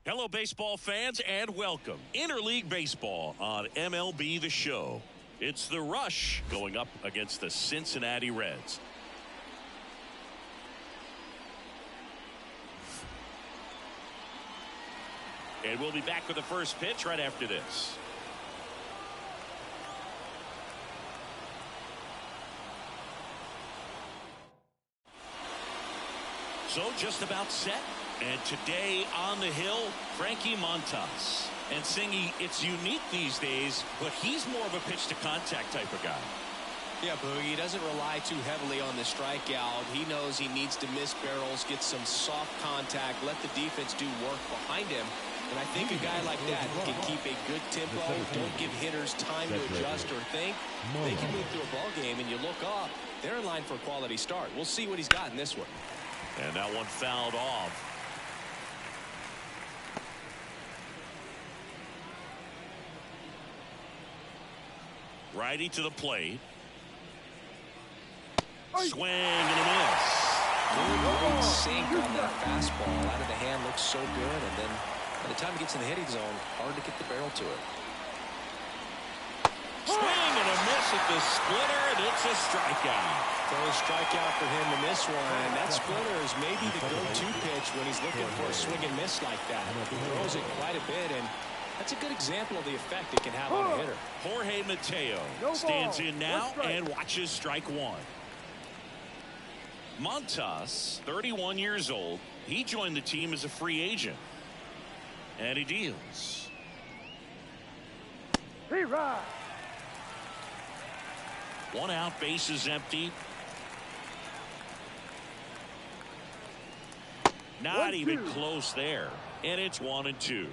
Hello, baseball fans, and welcome. Interleague Baseball on MLB The Show. It's the Rush going up against the Cincinnati Reds. And we'll be back with the first pitch right after this. So just about set. And today on the hill, Frankie Montas. And Singy, it's unique these days, but he's more of a pitch-to-contact type of guy. Yeah, Boogie, he doesn't rely too heavily on the strikeout. He knows he needs to miss barrels, get some soft contact, let the defense do work behind him. And I think a guy like that can keep a good tempo, don't give hitters time to adjust or think. They can move through a ball game, and you look up, they're in line for a quality start. We'll see what he's got in this one. And that one fouled off. Righty to the plate. Swing and a miss. Good sink on that fastball. Out of the hand, looks so good. And then by the time it gets in the hitting zone, hard to get the barrel to it. Swing and a miss at the splitter, and it's a strikeout. So a strikeout for him to miss one. That splitter is maybe the go-to pitch when he's looking for a swing and miss like that. He throws it quite a bit, and that's a good example of the effect it can have on a hitter. Jorge Mateo stands in now and watches strike one. Montas, 31 years old. He joined the team as a free agent. And he deals. One out, base is empty. Not even close there. And it's 1-2.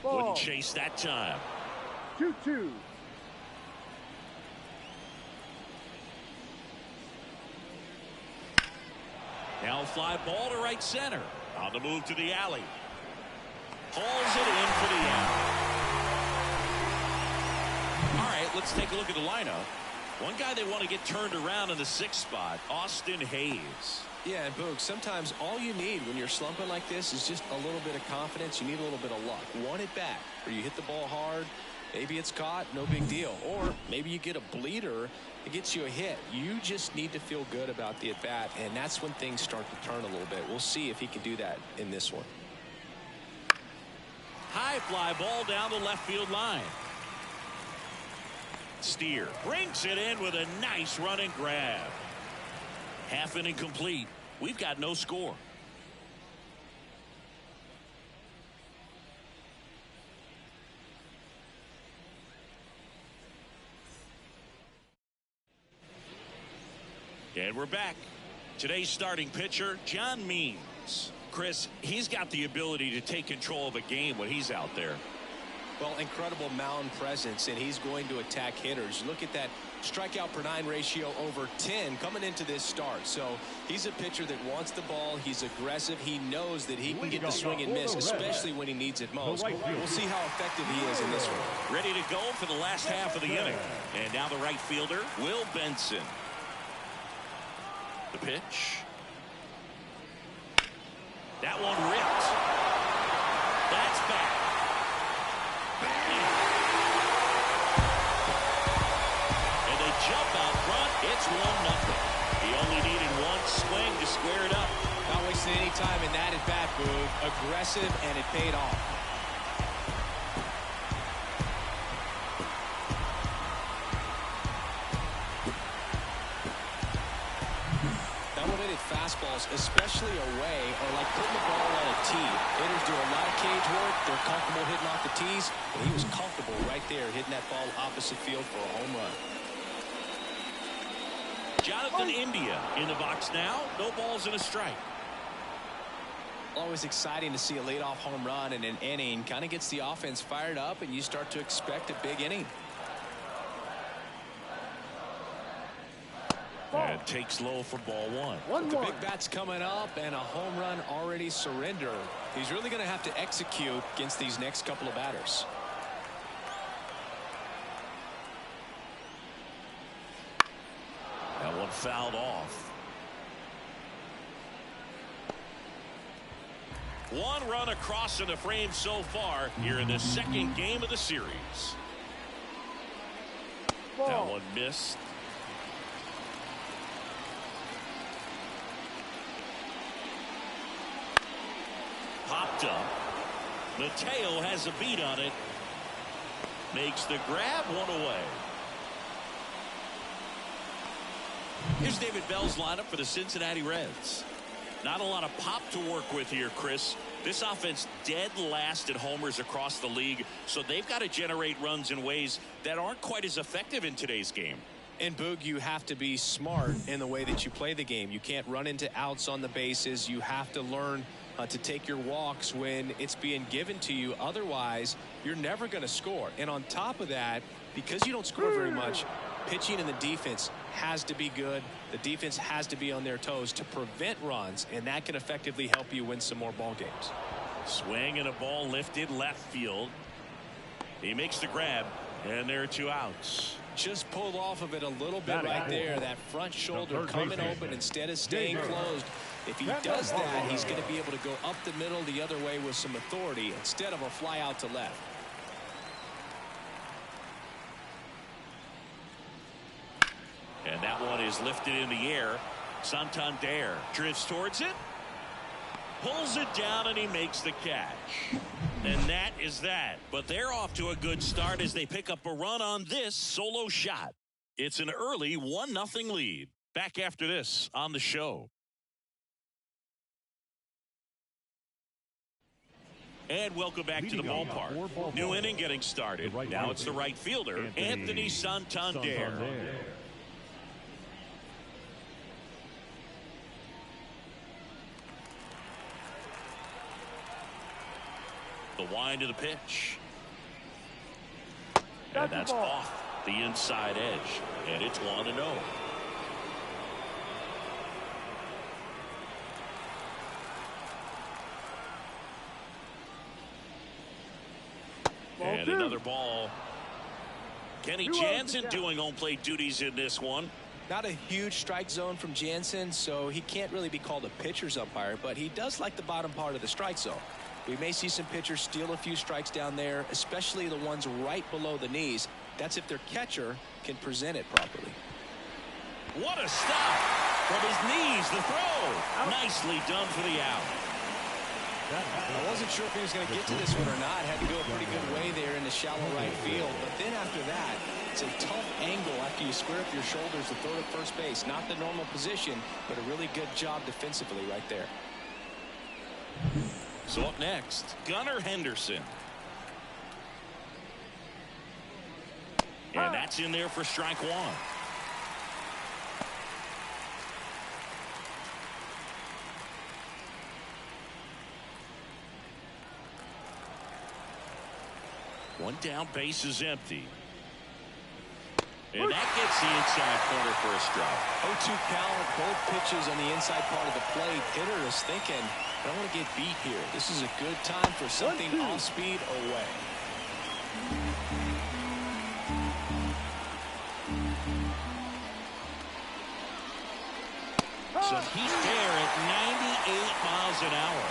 Wouldn't chase that time. 2-2. Now a fly ball to right center. On the move to the alley. Hauls it in for the out. All right, let's take a look at the lineup. One guy they want to get turned around in the 6th spot, Austin Hayes. Yeah, and Boog, sometimes all you need when you're slumping like this is just a little bit of confidence. You need a little bit of luck. Want it back, or you hit the ball hard. Maybe it's caught, no big deal. Or maybe you get a bleeder, it gets you a hit. You just need to feel good about the at-bat, and that's when things start to turn a little bit. We'll see if he can do that in this one. High fly ball down the left field line. Steer brings it in with a nice running grab. Half inning complete. We've got no score. And we're back. Today's starting pitcher, John Means. Chris, he's got the ability to take control of a game when he's out there. Well, incredible mound presence, and he's going to attack hitters. Look at that strikeout per 9 ratio over 10 coming into this start. So he's a pitcher that wants the ball. He's aggressive. He knows that he can get the swing and miss, especially when he needs it most. We'll see how effective he is in this one. Ready to go for the last half of the inning. And now the right fielder, Will Benson. The pitch. That one ripped. That's back. And they jump out front. It's 1-0. He only needed one swing to square it up. Not wasting any time in that at-bat move. Aggressive, and it paid off. Fastballs, especially away, are like putting the ball on a tee. Hitters do a lot of cage work. They're comfortable hitting off the tees, and he was comfortable right there hitting that ball opposite field for a home run. Jonathan India in the box now. No balls and a strike. Always exciting to see a leadoff home run in an inning. Kind of gets the offense fired up, and you start to expect a big inning. And takes low for ball one. With the big bats coming up and a home run already surrendered, he's really going to have to execute against these next couple of batters. That one fouled off. One run across in the frame so far here in the second game of the series. That one missed. Popped up. Mateo has a beat on it. Makes the grab, one away. Here's David Bell's lineup for the Cincinnati Reds. Not a lot of pop to work with here, Chris. This offense dead last at homers across the league, so they've got to generate runs in ways that aren't quite as effective in today's game. And Boog, you have to be smart in the way that you play the game. You can't run into outs on the bases. You have to learn to take your walks when it's being given to you. Otherwise, you're never going to score. And on top of that, because you don't score very much, pitching and the defense has to be good. The defense has to be on their toes to prevent runs, and that can effectively help you win some more ball games. Swing and a ball lifted left field. He makes the grab, and there are 2 outs. Just pulled off of it a little bit right there. That front shoulder coming open instead of staying closed. If he does that, he's going to be able to go up the middle the other way with some authority instead of a fly out to left. And that one is lifted in the air. Santander drifts towards it. Pulls it down, and he makes the catch. And that is that. But they're off to a good start as they pick up a run on this solo shot. It's an early 1-0 lead. Back after this on the show. And welcome back to the ballpark. New inning getting started. Now it's the right fielder, Anthony Santander. The wind of the pitch. And that's off the inside edge. And it's 1-0. And another ball. Kenny Jansen doing home plate duties in this one. Not a huge strike zone from Jansen, so he can't really be called a pitcher's umpire, but he does like the bottom part of the strike zone. We may see some pitchers steal a few strikes down there, especially the ones right below the knees. That's if their catcher can present it properly. What a stop from his knees, the throw. Nicely done for the out. I wasn't sure if he was going to get to this one or not. Had to go a pretty good way there in the shallow right field. But then after that, it's a tough angle after you square up your shoulders to throw to first base. Not the normal position, but a really good job defensively right there. So up next, Gunnar Henderson. And that's in there for strike 1. One down, base is empty. And that gets the inside corner for a strike. 0-2 count, both pitches on the inside part of the plate. Hitter is thinking, I don't want to get beat here. This is a good time for something off speed away. So he's there at 98 miles an hour.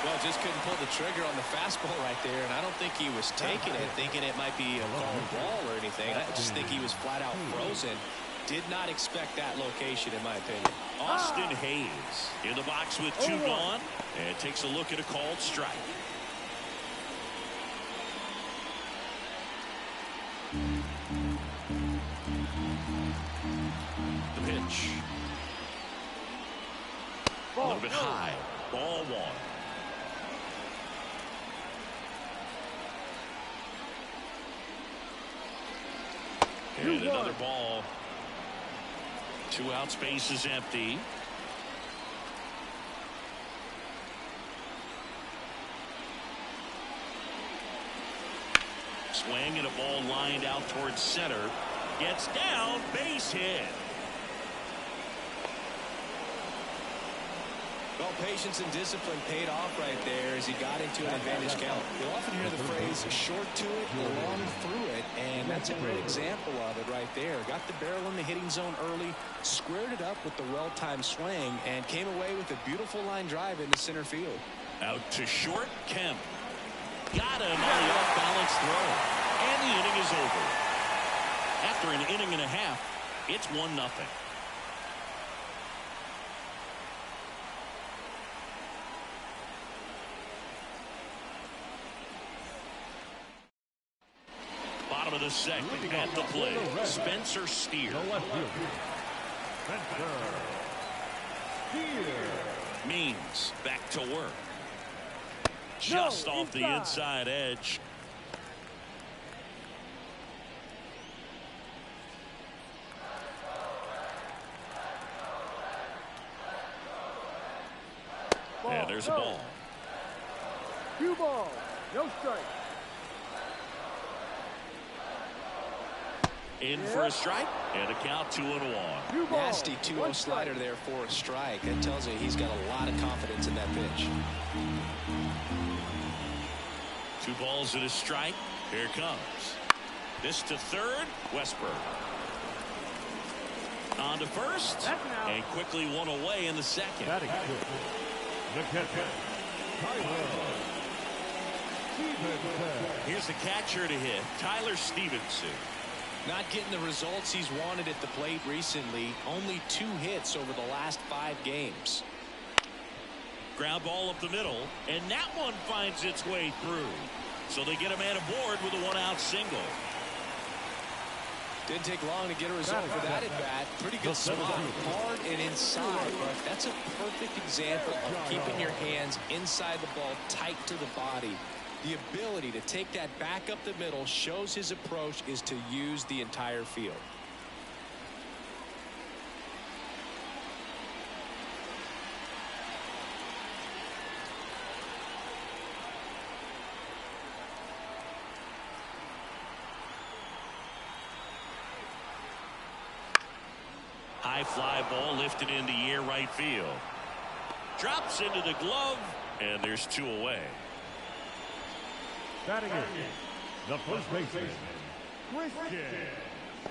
Well, just couldn't pull the trigger on the fastball right there, and I don't think he was taking it, thinking it might be a long ball or anything. I just think he was flat out frozen. Did not expect that location, in my opinion. Austin Hayes in the box with 2 gone, and takes a look at a called strike. The pitch. A little bit high. Ball 1. And another ball. 2 out, space is empty. Swing and a ball lined out towards center. Gets down, base hit. Well, patience and discipline paid off right there as he got into an advantage count. You'll often hear the phrase short to it, long through it, and that's a great example of it right there. Got the barrel in the hitting zone early, squared it up with the well-timed swing, and came away with a beautiful line drive into center field. Out to short, Kemp. Got him on the off-balance throw. And the inning is over. After an inning and a half, it's 1-0. Bottom of the second, at the plate, Spencer Steer. Means back to work. Just off the inside edge. And there's a ball. 2 balls, no strike. In for a strike, and a count 2-1. Nasty 2-0 slider there for a strike. That tells you he's got a lot of confidence in that pitch. 2 balls and a strike. Here it comes. This to third, Westburg. On to first, and quickly one away in the second. Here's the catcher to hit, Tyler Stevenson. Not getting the results he's wanted at the plate recently. Only 2 hits over the last 5 games. Ground ball up the middle, and that one finds its way through. So they get a man aboard with a 1-out single. Didn't take long to get a result for that at bat. Pretty good spot, hard and inside, but that's a perfect example of keeping your hands inside the ball, tight to the body. The ability to take that back up the middle shows his approach is to use the entire field. High fly ball lifted in the air right field. Drops into the glove, and there's 2 away. Batting in, the first baseman, Christian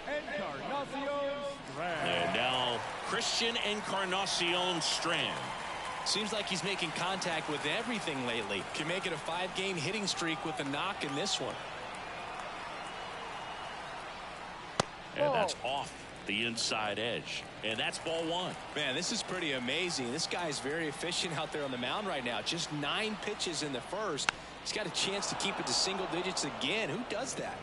Encarnacion Strand. And now Christian Encarnacion Strand. Seems like he's making contact with everything lately. Can make it a 5-game hitting streak with a knock in this one. And that's off the inside edge. And that's ball 1. Man, this is pretty amazing. This guy's very efficient out there on the mound right now. Just 9 pitches in the first. He's got a chance to keep it to single digits again. Who does that?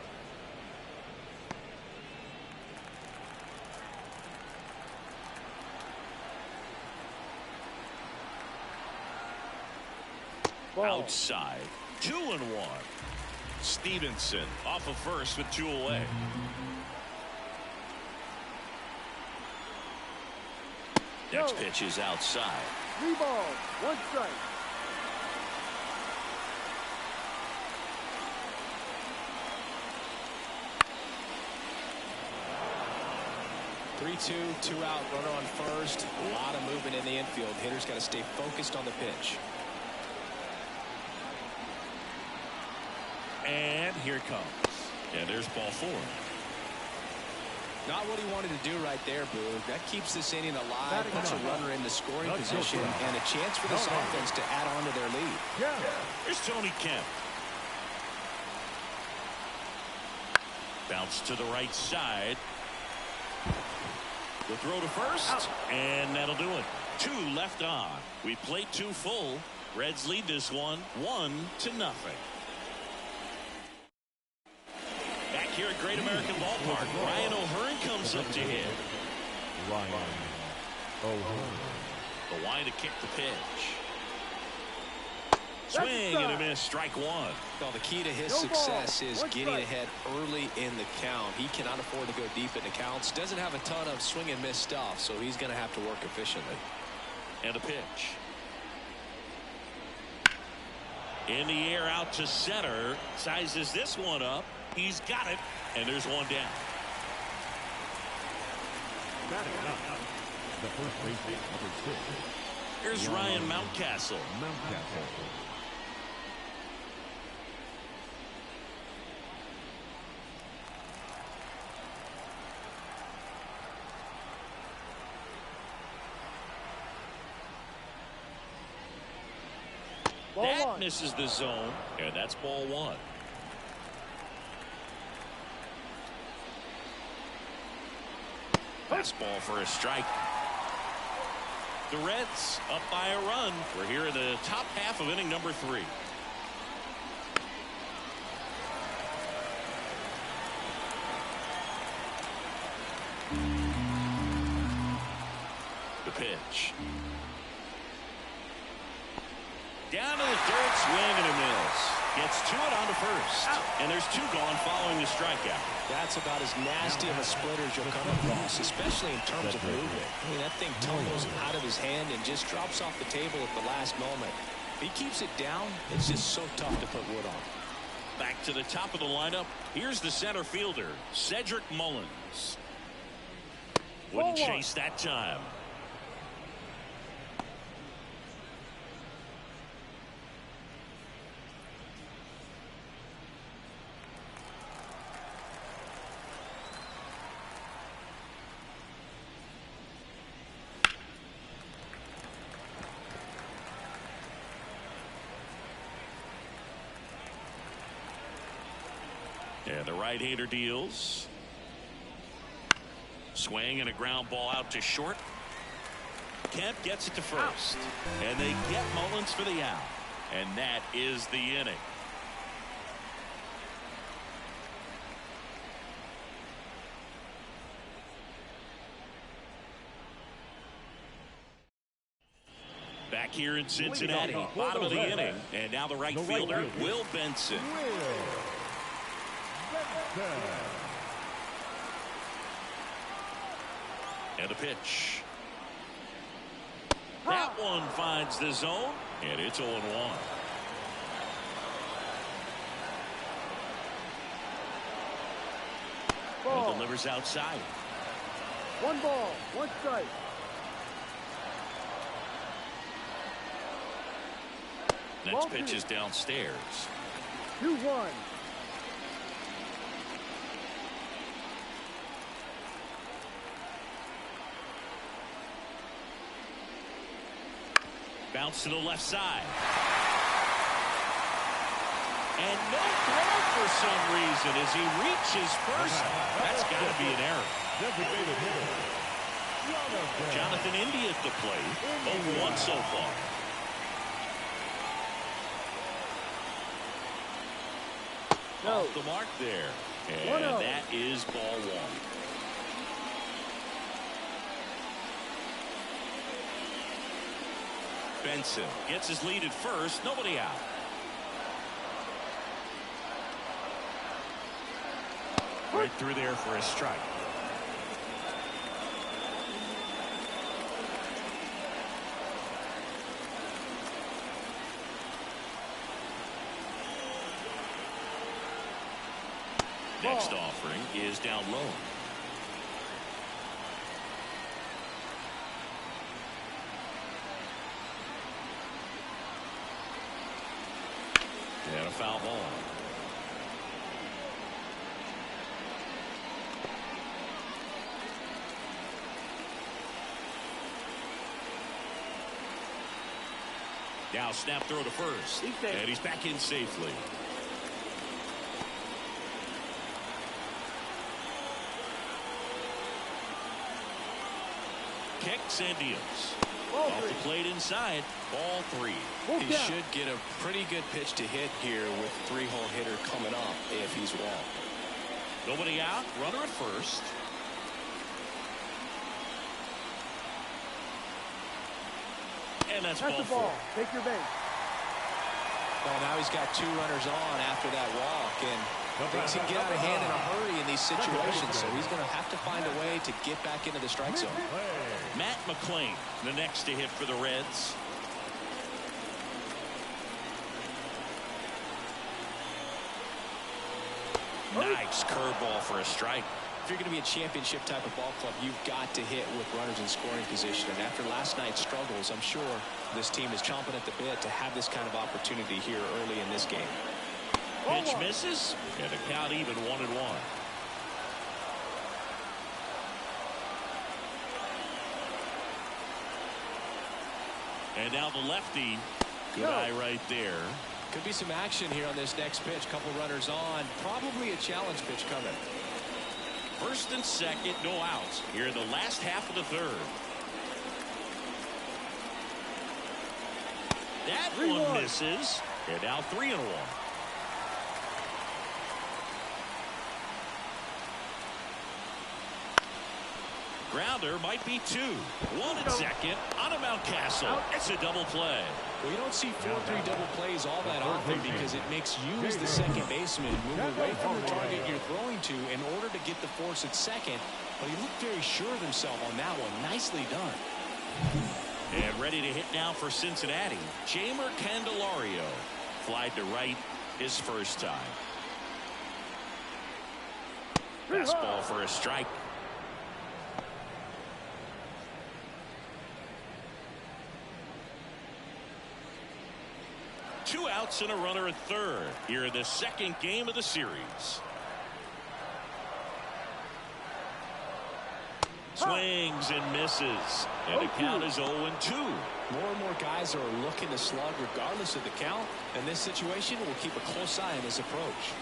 Outside. 2-1. Stevenson off of first with 2 away. Next pitch is outside. 3 balls, 1 strike. Three-2, 2 out, runner on first. A lot of movement in the infield. Hitter's got to stay focused on the pitch. And here it comes. And there's ball 4. Not what he wanted to do right there, Boog. That keeps this inning alive, puts a runner in the scoring position, and a chance for this offense to add on to their lead. Here's Tony Kemp. Bounce to the right side. The throw to first, and that'll do it. 2 left on. We played 2 full. Reds lead this one 1-0. Back here at Great American Ballpark, Ryan O'Hearn comes up to hit. Ryan O'Hearn. The line to kick the pitch. Swing and a miss, strike 1. Well, the key to his success is getting ahead early in the count. He cannot afford to go deep in the counts. Doesn't have a ton of swing and miss stuff, so he's going to have to work efficiently. And a pitch. In the air out to center. Sizes this one up. He's got it. And there's 1 down. The first baseman, number 6. Here's Ryan Mountcastle. That misses the zone, and that's ball one. Fastball for a strike. The Reds up by a run. We're here in the top half of inning number 3. The pitch. Down to the dirt, swing and a miss. Gets to it on to first. And there's 2 gone following the strikeout. That's about as nasty of a split as you'll come across, especially in terms of movement. I mean, that thing tumbles out of his hand and just drops off the table at the last moment. If he keeps it down, it's just so tough to put wood on. Back to the top of the lineup. Here's the center fielder, Cedric Mullins. Wouldn't chase that time. And the right-hander deals. Swing and a ground ball out to short. Kemp gets it to first. And they get Mullins for the out. And that is the inning. Back here in Cincinnati, bottom of the inning. And now the right fielder, Will Benson. And a pitch. That one finds the zone, and it's 0-1. And delivers outside. 1 ball, 1 strike. Next pitch is downstairs. 2-1. Bounce to the left side. And no throw for some reason as he reaches first. That's got to be an error. Jonathan India at the plate. 0-1 so far. Off the mark there. And that is ball 1. Benson gets his lead at first. Nobody out. Right through there for a strike. Next offering is down low. And a foul ball. Now snap throw to first. And he's back in safely. Kicks and deals. Off the plate inside. Ball 3. He should get a pretty good pitch to hit here with 3-hole hitter coming up if he's walked. Nobody out. Runner at first. And that's ball 4. Take your base. Well, now he's got 2 runners on after that walk, and things can get out of hand in a hurry in these situations, so he's going to have to find a way to get back into the strike zone. Matt McLain, the next to hit for the Reds. Nice curveball for a strike. If you're going to be a championship type of ball club, you've got to hit with runners in scoring position. And after last night's struggles, I'm sure this team is chomping at the bit to have this kind of opportunity here early in this game. Pitch misses, and the count even 1-1. And now the lefty Good eye right there. Could be some action here on this next pitch. Couple runners on. Probably a challenge pitch coming. First and second, no outs here in the last half of the third. That one misses. And now 3-1. Grounder might be 2. 1 at second on a Mountcastle. It's a double play. Well, you don't see 4-3 double plays all that often because it makes you as the second baseman move away from the target you're throwing to in order to get the force at second. But he looked very sure of himself on that one. Nicely done. And ready to hit now for Cincinnati. Jeimer Candelario. Flied to right his first time. Fastball for a strike. Two outs and a runner at third here in the second game of the series. Swings and misses, and the count is 0-2. More and more guys are looking to slug regardless of the count. In this situation, we'll keep a close eye on his approach.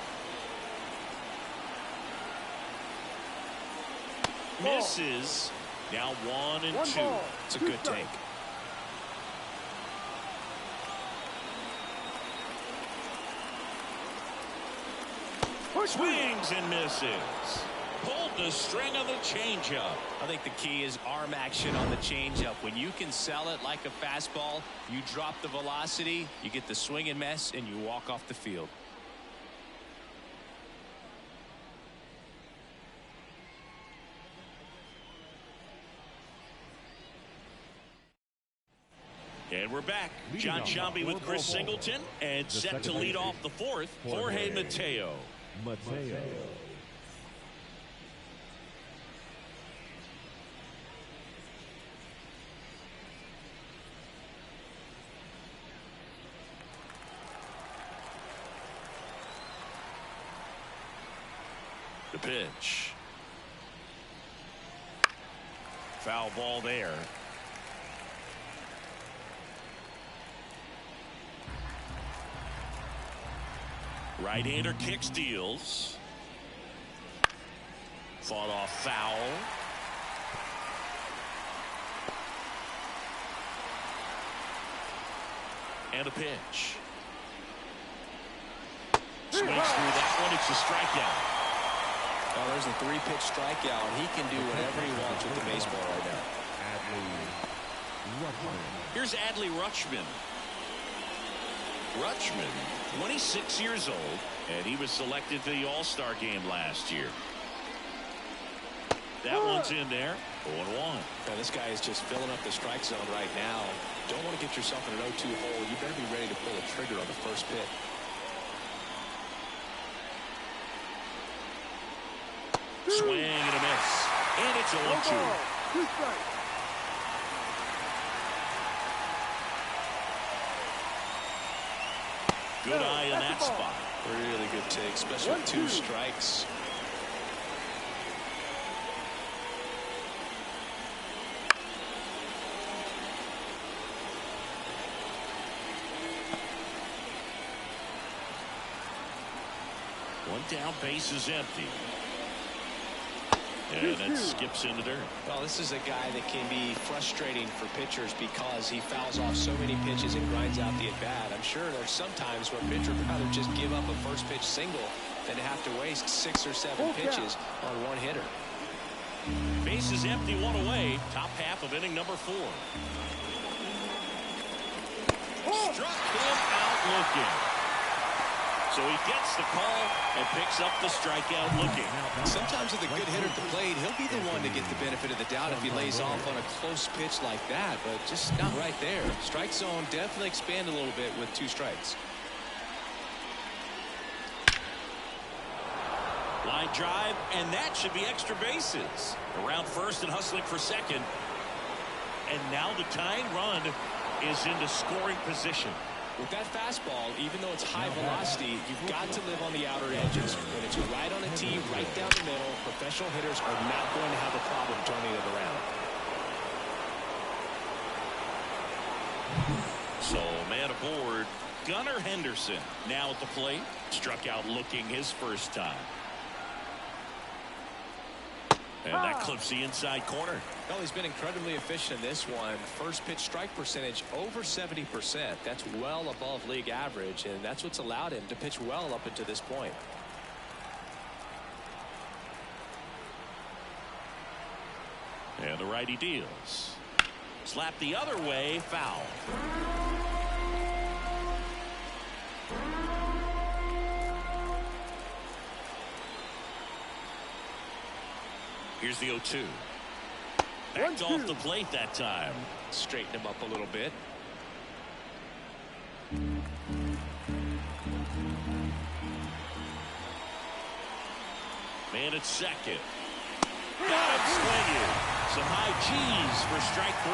Misses. Now 1-2. It's a good take. Swings and misses. Pulled the string on the changeup. I think the key is arm action on the changeup. When you can sell it like a fastball, you drop the velocity, you get the swing and miss, and you walk off the field. And we're back. John Sciambi with Chris Singleton, and set to lead off the fourth, Jorge Mateo. The pitch. Foul ball there. Right-hander kick steals. Fought off foul. And a pitch. Swings through that one. It's a strikeout. Well, there's a 3-pitch strikeout, and he can do whatever he wants with the baseball right now. Here's Adley Rutschman. Rutschman, 26 years old, and he was selected for the All-Star game last year. That one's in there. 0-1. Now, this guy is just filling up the strike zone right now. Don't want to get yourself in an 0-2 hole. You better be ready to pull a trigger on the first pitch. Swing and a miss. And it's 0-2. Good eye on that spot. Really good take, especially with 2 strikes. One down, base is empty. And it skips in the dirt. Well, this is a guy that can be frustrating for pitchers because he fouls off so many pitches and grinds out the at-bat. I'm sure there's some times where a pitcher would rather just give up a first pitch single than to have to waste 6 or 7 pitches on one hitter. Base is empty, 1 away. Top half of inning number 4. Struck him out looking. So he gets the call and picks up the strikeout looking. Sometimes with a good hitter at the plate, he'll be the one to get the benefit of the doubt if he lays off on a close pitch like that, but just not right there. Strike zone definitely expand a little bit with 2 strikes. Line drive, and that should be extra bases. Around first and hustling for second. And now the tying run is into scoring position. With that fastball, even though it's high velocity, you've got to live on the outer edges. When it's right on a tee, right down the middle, professional hitters are not going to have a problem turning it around. So man aboard, Gunnar Henderson now at the plate. Struck out looking his first time. And that clips the inside corner. Well, he's been incredibly efficient in this one. First pitch strike percentage over 70%. That's well above league average, and that's what's allowed him to pitch well up until this point. And the righty deals. Slap the other way, foul. Here's the 0-2. Backed off the plate that time. Straighten him up a little bit. Man at second. Got him swinging. Some high G's for strike 3.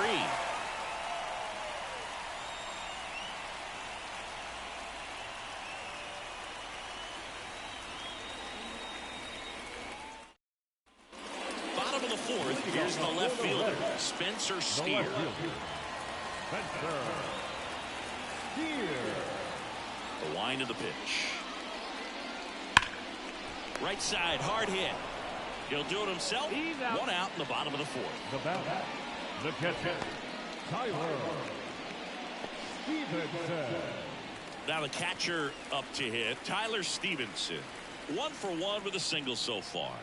Bottom of the fourth. Here's the left fielder, Spencer Steer. The wind of the pitch. Right side, hard hit. He'll do it himself. One out in the bottom of the fourth. The batter, the catcher, Tyler Stevenson. Now the catcher up to hit, Tyler Stevenson. 1 for 1 with a single so far.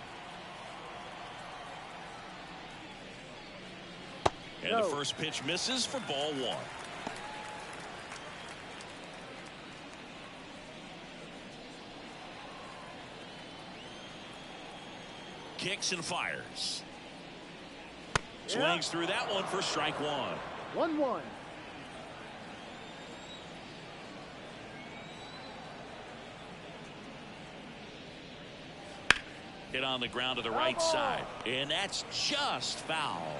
And the first pitch misses for ball 1. Kicks and fires. Swings through that one for strike 1. 1-1. Hit on the ground to the right side. And that's just foul.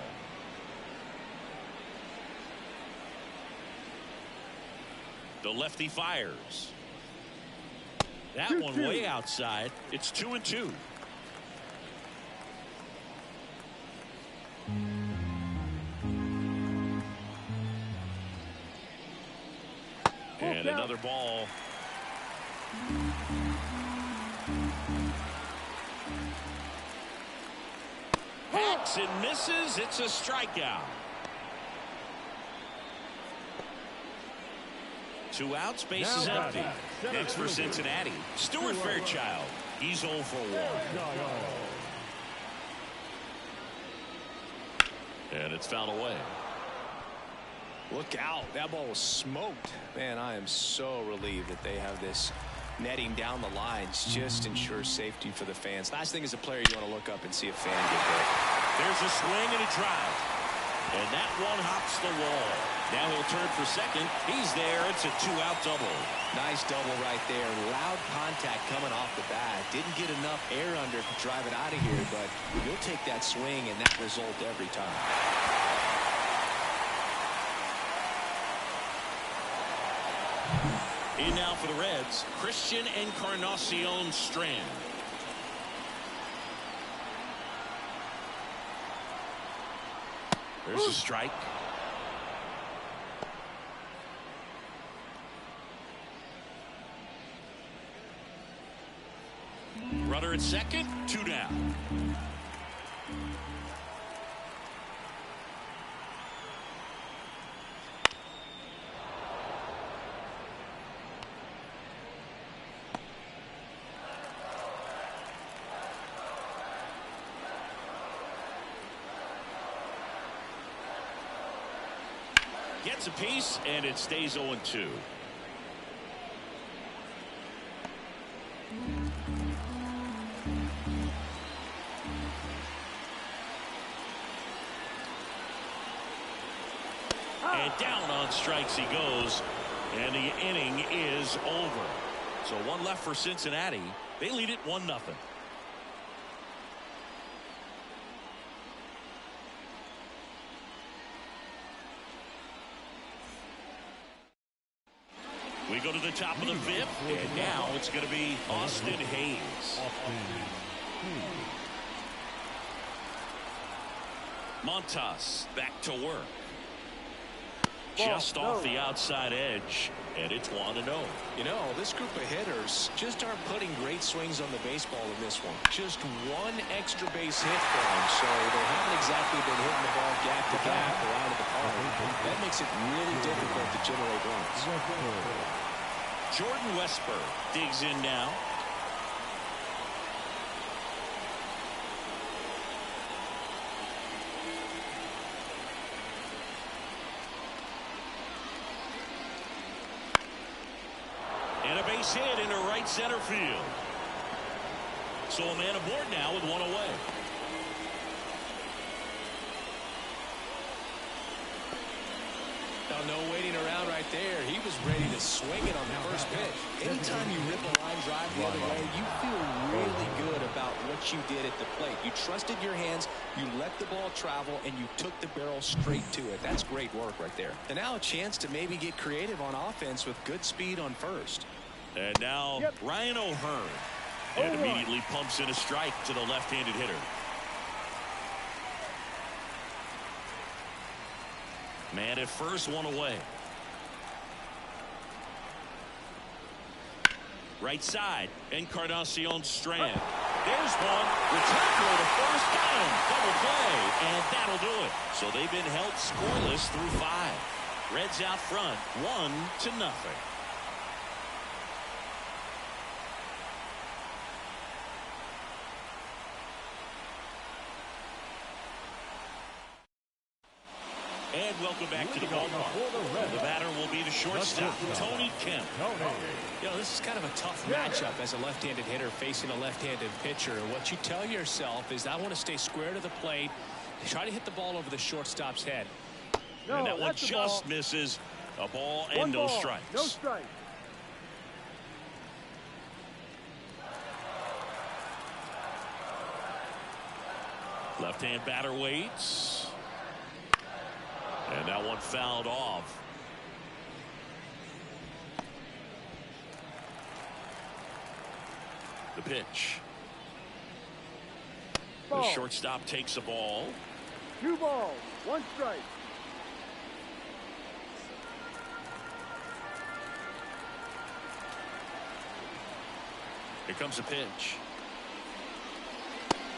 The lefty fires. That one way outside. It's 2-2. And another ball. Hacks and misses. It's a strikeout. 2 outs, bases empty. Next for Cincinnati, Stuart Fairchild. He's 0 for 1. And it's fouled away. Look out. That ball was smoked. Man, I am so relieved that they have this netting down the lines. Just ensures safety for the fans. Last thing as a player, you want to look up and see a fan get hit. There's a swing and a drive. And that one hops the wall. Now he'll turn for second. He's there. It's a 2-out double. Nice double right there. Loud contact coming off the bat. Didn't get enough air under to drive it out of here, but you'll take that swing and that result every time. In now for the Reds, Christian Encarnacion Strand. There's a strike. Runner at second, 2 down. Gets a piece, and it stays 0-2. And down on strikes he goes, and the inning is over. So 1 left for Cincinnati. They lead it 1-0. We go to the top of the 5th, and now it's going to be Austin Hayes. Montas back to work. just off the outside edge, and it's 1-0. You know, this group of hitters just aren't putting great swings on the baseball in this one. Just one extra base hit for them, so they haven't exactly been hitting the ball gap to gap or out of the park. That makes it really difficult to generate runs. Jordan Westburg digs in now. And a base hit into right center field. So a man aboard now with one away. Now, no waiting around right there. He was ready to swing it on the first pitch. Anytime you rip a line drive the other way, you feel really good about what you did at the plate. You trusted your hands, you let the ball travel, and you took the barrel straight to it. That's great work right there. And now a chance to maybe get creative on offense with good speed on first. And now Ryan O'Hearn. And immediately pumps in a strike to the left-handed hitter. Man at first, one away. Right side, Encarnacion Strand. There's one. Return throw to first, got him. Double play, and that'll do it. So they've been held scoreless through 5. Reds out front, 1-0. And welcome back to the ballpark. The batter will be the shortstop, Tony Kemp. You know, this is kind of a tough matchup as a left-handed hitter facing a left-handed pitcher. What you tell yourself is, I want to stay square to the plate, try to hit the ball over the shortstop's head. And that one just misses. A ball and no strikes. No strike. Left-hand batter waits. And that one fouled off. The pitch. Ball. The shortstop takes a ball. 2 balls, 1 strike. Here comes a pitch.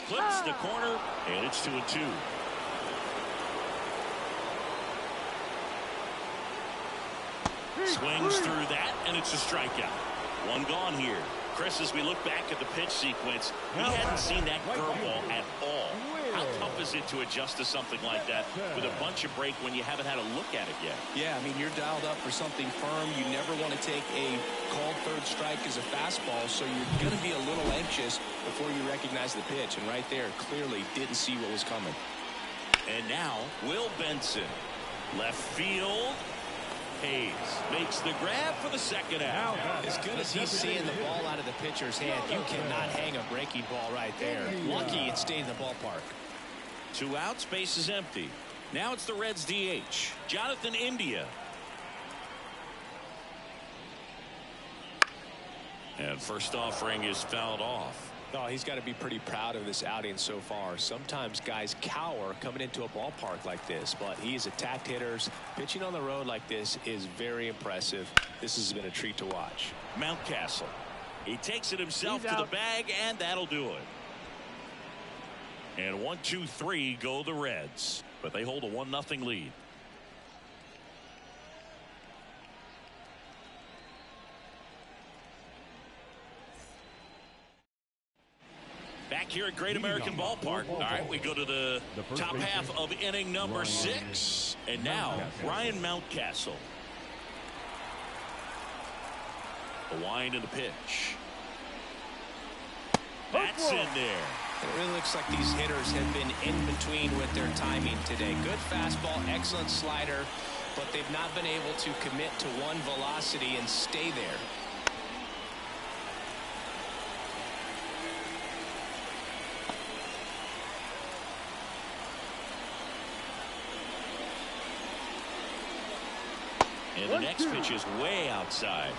Clips the corner, and it's 2-2. Swings through that, and it's a strikeout. One gone here. Chris, as we look back at the pitch sequence, he hadn't seen that curveball at all. How tough is it to adjust to something like that with a bunch of break when you haven't had a look at it yet? Yeah, I mean, you're dialed up for something firm. You never want to take a called third strike as a fastball, so you're going to be a little anxious before you recognize the pitch. And right there, clearly didn't see what was coming. And now, Will Benson. Left field. Hayes makes the grab for the second out. As good as he's seeing the ball out of the pitcher's hand, you cannot hang a breaking ball right there. Lucky it stayed in the ballpark. 2 outs, base is empty. Now it's the Reds DH, Jonathan India. And first offering is fouled off. Oh, he's got to be pretty proud of this outing so far. Sometimes guys cower coming into a ballpark like this, but he's attacked hitters. Pitching on the road like this is very impressive. This has been a treat to watch. Mountcastle. He takes it himself to the bag, and that'll do it. And 1, 2, 3 go the Reds, but they hold a 1-0 lead. Back here at Great American Ballpark. All right, we go to the top half of inning number 6. And now, Ryan Mountcastle. The wind and the pitch. That's in there. It really looks like these hitters have been in between with their timing today. Good fastball, excellent slider, but they've not been able to commit to one velocity and stay there. And the next pitch is way outside.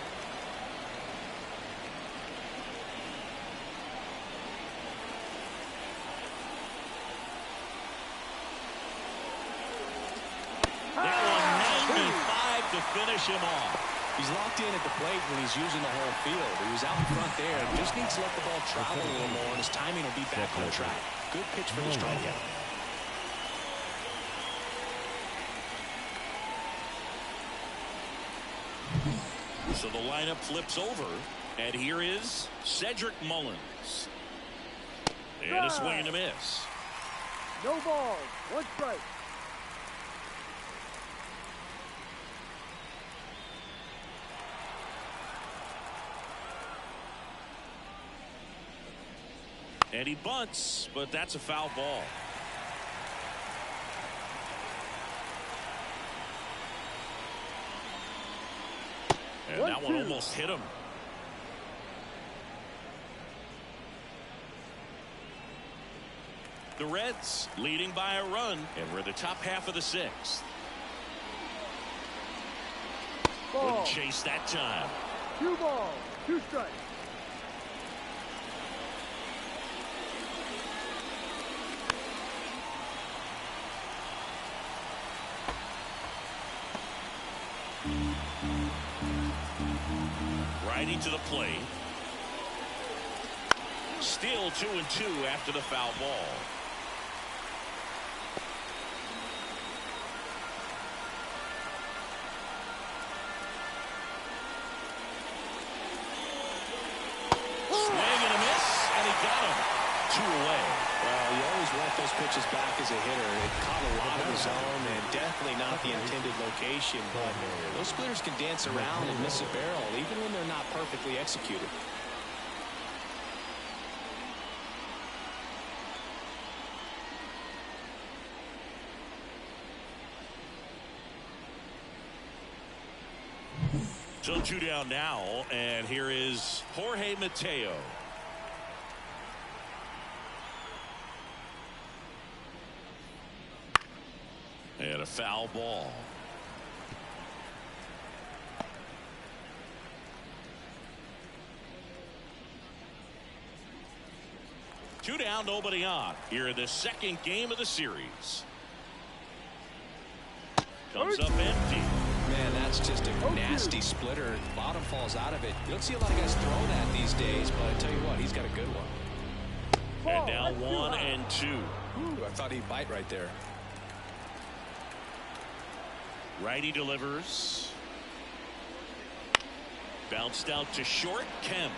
That one 95 to finish him off. He's locked in at the plate when he's using the whole field. He was out in front there. Just needs to let the ball travel a little more, and his timing will be back on track. Good pitch for the strikeout. So the lineup flips over, and here is Cedric Mullins. And a swing and a miss. No balls. One strike. And he bunts, but that's a foul ball. And that one almost hit him. The Reds leading by a run, and we're the top half of the sixth. Wouldn't chase that time. 2 balls. 2 strikes. Righty to the plate. Still 2-2 after the foul ball. Swing and a miss, and he got him. 2 away. Well, you always want those pitches back as a hitter. It caught a lot of the zone and definitely not the intended location. But those splitters can dance around and miss a barrel even when they're not perfectly executed. So 2 down now, and here is Jorge Mateo. And a foul ball. Two down, nobody on. Here in the second game of the series. Comes up empty. Man, that's just a nasty splitter. The bottom falls out of it. You don't see a lot of guys throw that these days, but I tell you what, he's got a good one. And now 1-2. Ooh, I thought he'd bite right there. Righty delivers. Bounced out to short. Kemp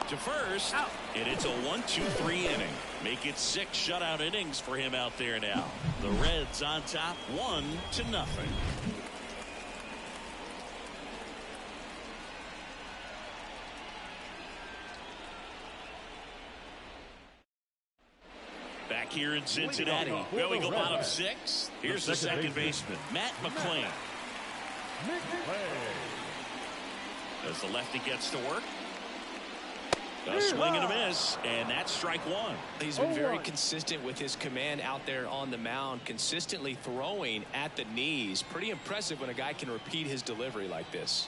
to first. Out. And it's a 1-2-3 inning. Make it 6 shutout innings for him out there now. The Reds on top 1-0. Back here in Cincinnati. Well, we go bottom 6. Here's the second baseman, Matt McClain. As the lefty gets to work. A swing and a miss, and that's strike 1. He's been very consistent with his command out there on the mound, consistently throwing at the knees. Pretty impressive when a guy can repeat his delivery like this.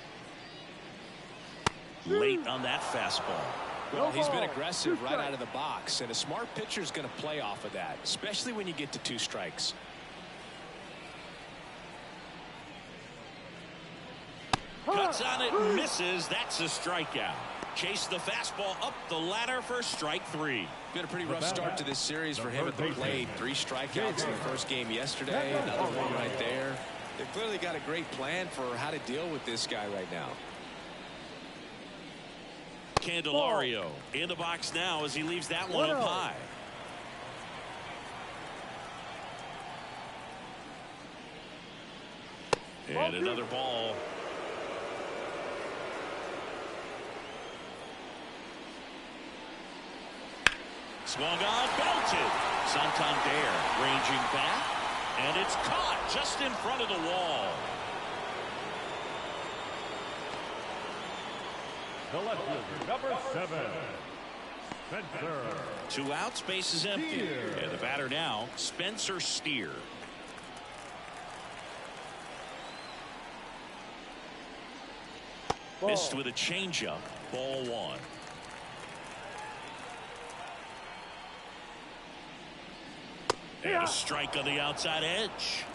Late on that fastball. Well, he's been aggressive right out of the box, and a smart pitcher is going to play off of that, especially when you get to 2 strikes. Cuts on it, misses. That's a strikeout. Chase the fastball up the ladder for strike 3. Been a pretty rough start to this series for him at the plate. 3 strikeouts in the first game yesterday. Another one right there. They've clearly got a great plan for how to deal with this guy right now. Candelario in the box now as he leaves that one up high. And another ball. Swung on, belted. Santander ranging back, and it's caught just in front of the wall. The left fielder, number 7, Spencer. 2 outs, base is empty. And the batter now, Spencer Steer. Missed with a changeup, ball 1. And a strike on the outside edge.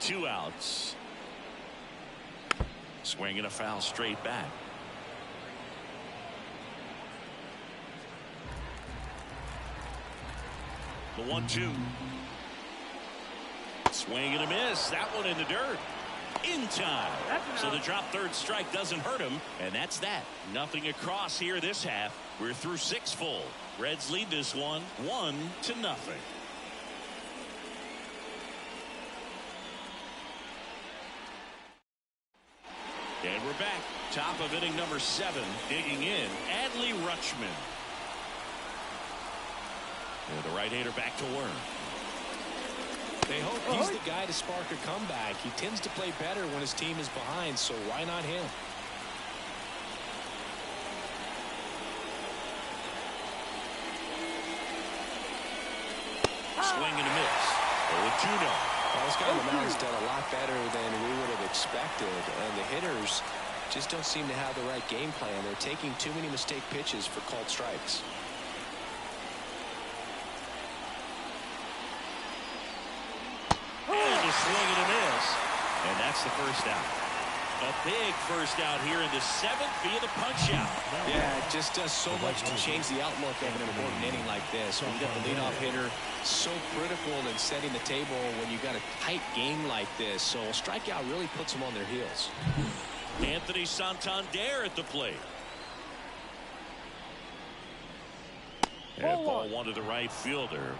2 outs. Swinging a foul straight back. The 1-2. Swing and a miss. That one in the dirt. In time. So the drop third strike doesn't hurt him. And that's that. Nothing across here this half. We're through 6 full. Reds lead this one 1-0. And we're back. Top of inning number 7. Digging in, Adley Rutschman. And the right-hander back to work. They hope he's the guy to spark a comeback. He tends to play better when his team is behind, so why not him? Swing and a miss. 0-2 now. Well, this guy on the mound's done a lot better than we would have expected, and the hitters just don't seem to have the right game plan. They're taking too many mistake pitches for called strikes. And a swing and a miss. And that's the first out. A big first out here in the 7th via the punch out. Yeah, it just does so much to change the outlook of an important inning like this. When you got the leadoff hitter, so critical in setting the table when you got a tight game like this. So a strikeout really puts them on their heels. Anthony Santander at the plate. And ball one to the right fielder.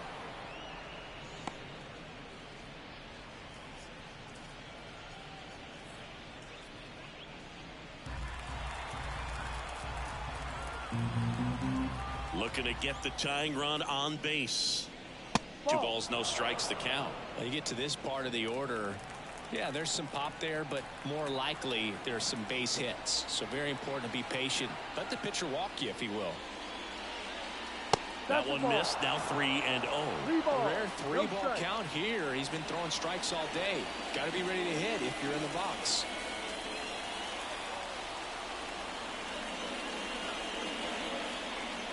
Looking to get the tying run on base. 2 balls, no strikes to count. Well, you get to this part of the order. Yeah, there's some pop there, but more likely there's some base hits. So very important to be patient. Let the pitcher walk you if he will. That one missed. Now 3-0. A rare 3-ball count here. He's been throwing strikes all day. Got to be ready to hit if you're in the box.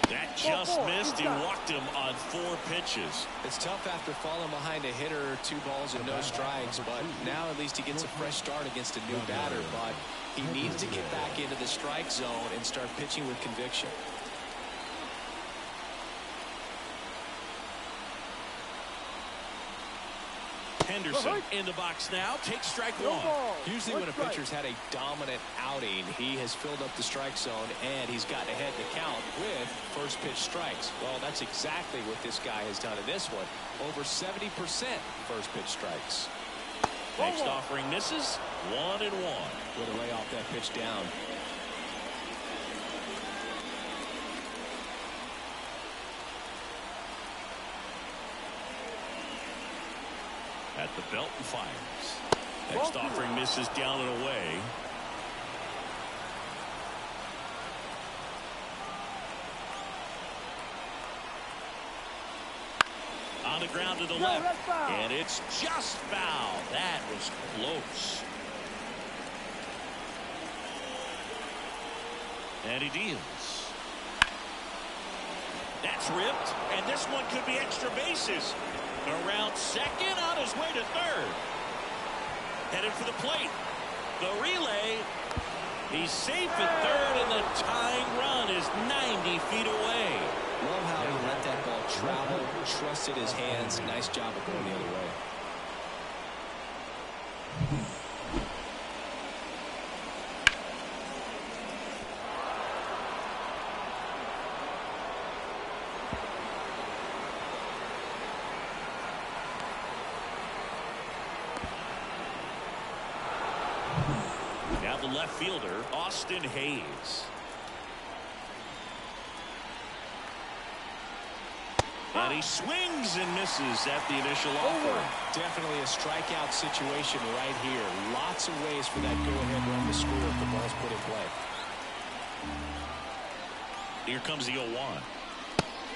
That just missed. He walked him on 4 pitches. It's tough after falling behind a hitter, 2 balls and no strikes, but now at least he gets a fresh start against a new batter. But he needs to get back into the strike zone and start pitching with conviction. Henderson in the box now. Takes strike 1. Usually when a pitcher's had a dominant outing, he has filled up the strike zone and he's gotten ahead in the count with first pitch strikes. Well, that's exactly what this guy has done in this one. Over 70% first pitch strikes. Next offering misses. 1-1. With a lay off that pitch down. At the belt and fires. Next offering misses down and away. On the ground to the left. And it's just foul. That was close. And he deals. That's ripped. And this one could be extra bases. Around second, on his way to third. Headed for the plate. The relay. He's safe at third, and the tying run is 90 feet away. Love how he let that ball travel, trusted his hands. Nice job of going the other way. Now the left fielder, Austin Hayes. And he swings and misses at the initial offer. Definitely a strikeout situation right here. Lots of ways for that go-ahead run to score if the ball's put in play. Here comes the 0-1.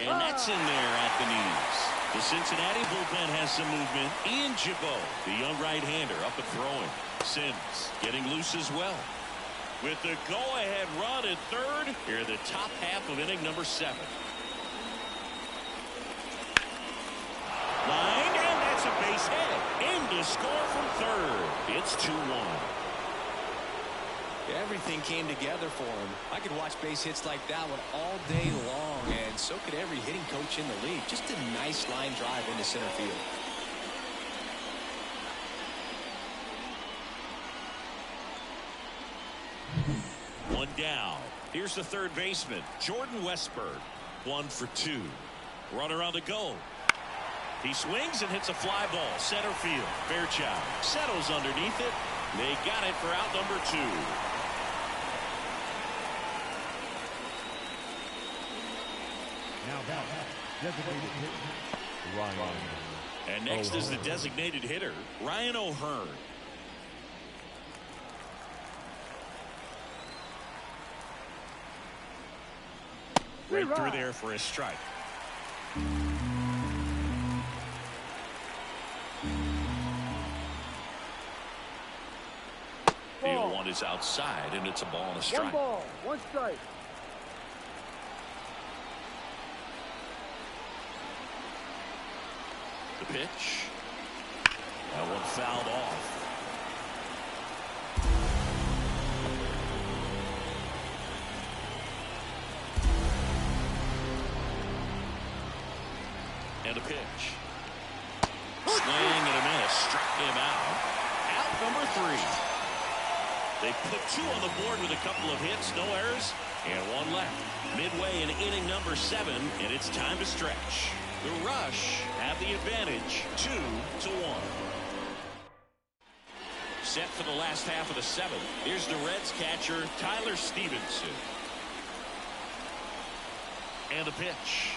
And that's in there at the knees. The Cincinnati bullpen has some movement. Ian Gibaut, the young right-hander, up and throwing. Sims getting loose as well. With the go-ahead run at third, here the top half of inning number 7. Line, and that's a base base hit. In to score from third. It's 2-1. Everything came together for him. I could watch base hits like that one all day long, and so could every hitting coach in the league. Just a nice line drive into center field. One down. Here's the third baseman, Jordan Westburg. 1 for 2. Runner on the go. He swings and hits a fly ball. Center field. Fairchild settles underneath it. They got it for out number 2. Now designated hitter, Ryan. And next is the designated hitter, Ryan O'Hearn. Right through there for a strike. The 0-1 is outside, and it's a ball and a strike. 1 ball, 1 strike. The pitch. That one fouled off. And a pitch. Swing and a miss. Struck him out. Out number 3. They put 2 on the board with a couple of hits, no errors, and 1 left. Midway in inning number 7, and it's time to stretch. The Rush have the advantage, 2-1. Set for the last half of the 7th. Here's the Reds catcher, Tyler Stevenson. And a pitch.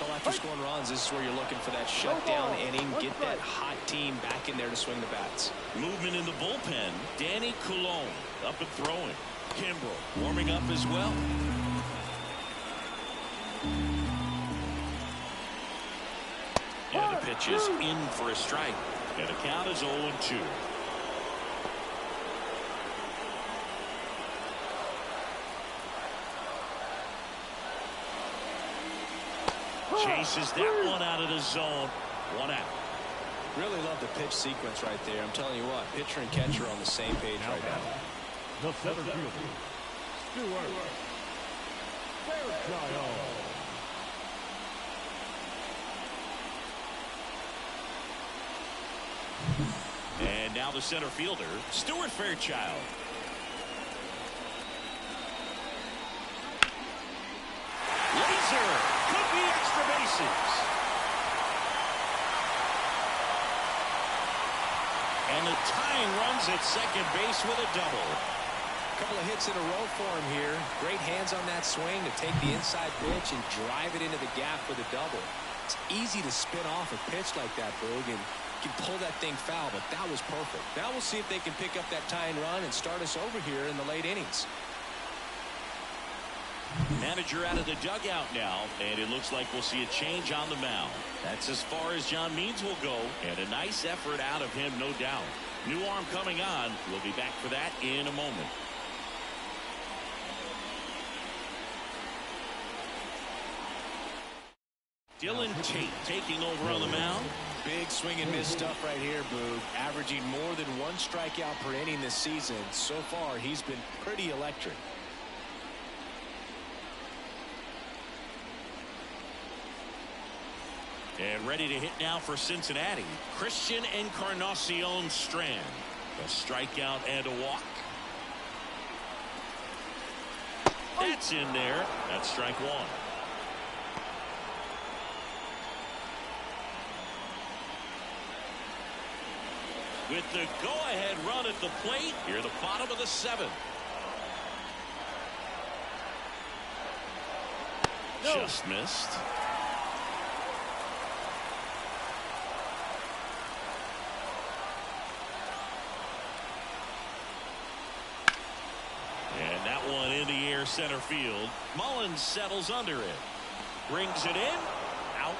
Well, after scoring runs, this is where you're looking for that shutdown inning. Get that hot team back in there to swing the bats. Movement in the bullpen. Danny Coulombe up and throwing. Kimbrel warming up as well. And the pitch is in for a strike. And the count is 0-2. Chases that one out of the zone. 1 out. Really love the pitch sequence right there. I'm telling you what, pitcher and catcher are on the same page right now. The center fielder, Stuart Fairchild. And now the center fielder, Stuart Fairchild. Laser. Could be extra bases. And the tying runs at second base with a double. A couple of hits in a row for him here. Great hands on that swing to take the inside pitch and drive it into the gap with a double. It's easy to spin off a pitch like that, Boog, and you can pull that thing foul, but that was perfect. Now we'll see if they can pick up that tying run and start us over here in the late innings. Manager out of the dugout now, and it looks like we'll see a change on the mound. That's as far as John Means will go, and a nice effort out of him, no doubt. New arm coming on. We'll be back for that in a moment. Dylan Tate taking over on the mound. Big swing and miss stuff right here, Boog. Averaging more than 1 strikeout per inning this season. So far, he's been pretty electric. And ready to hit now for Cincinnati, Christian Encarnacion Strand. A strikeout and a walk. That's in there. That's strike 1. With the go-ahead run at the plate, here the bottom of the 7th. Just missed. And that one in the air center field. Mullins settles under it. Brings it in. Out